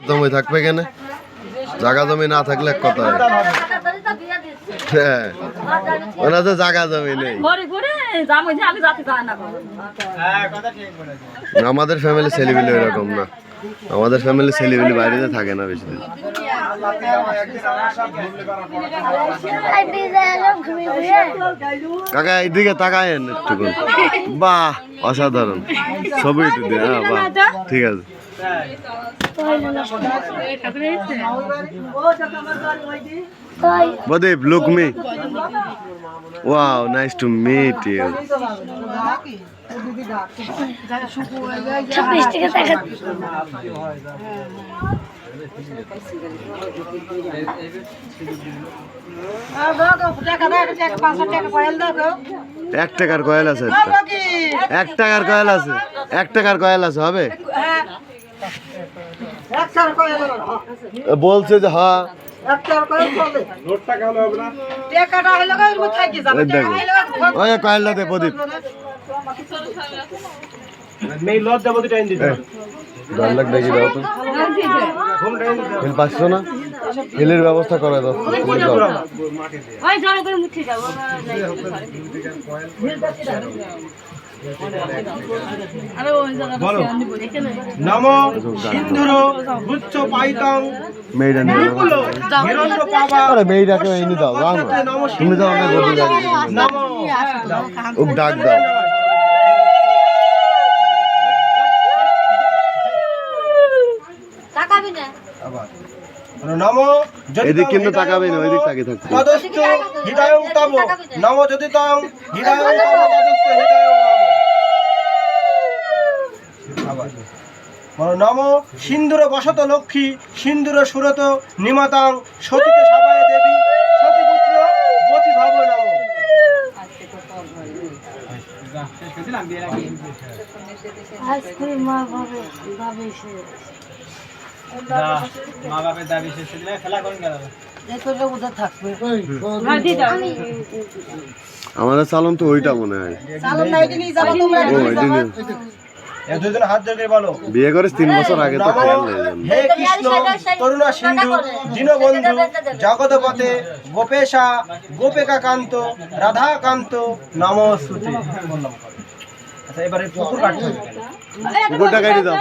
জমি থাকবে কেন? জায়গা জমি না থাকলে এক কথা হয়। হ্যাঁ, ওনার তো জায়গা জমি নেই। আমাদের ফ্যামিলি ছেলেপিলে এরকম না। আমাদের ফ্যামিলি ছেলেপিলে বাইরেতে থাকে না বেশি দিন। কাকা এইদিকে তাকায়েন একটু। বাহ, অসাধারণ ছবি একটু দিয়ে। হ্যাঁ, বাহ, ঠিক আছে। Badeep, look me. Wow, nice to meet you. এক টাকার কয়েল আছে, এক টাকার কয়েল আছে, এক টাকার কয়েল আছে, হবে? বলছে যে হ্যাঁ কয়েলটা দে প্রদীপ। পাচ্ছ না, হিলের ব্যবস্থা করে দাও। নমো সিন্ধুর গুচ্ছ পাইতং মেয়েটাকে এনে দাও, তুমি তো আমাকে ডাক দাও। নমো এদিক কিন্তু তাকাবে না, ওইদিক তাকিয়ে থাকবে। তদস্থ হৃদয়ং তব নমো যদিতং হৃদয়ং তব তদস্থ হৃদয়ং নমো। নমো সিন্ধুর বসত লক্ষ্মী সিন্ধুর সুরত নিমতাং সতীতে সবায় দেবী সতীপুত্র বতি ভাব নমো। আমাদের চালন তো ওইটা মনে হয়। বিয়ে করিস 3 বছর আগে তো খেয়াল নেই। হে কৃষ্ণ করুণা সিন্ধু দীনবন্ধু জগৎপতে গোপেশা গোপিকা কান্ত রাধা কান্ত নমস্তুতে। আচ্ছা, এবারে পুকুর কাটতে হবে। পুকুরটা কাটি দাও।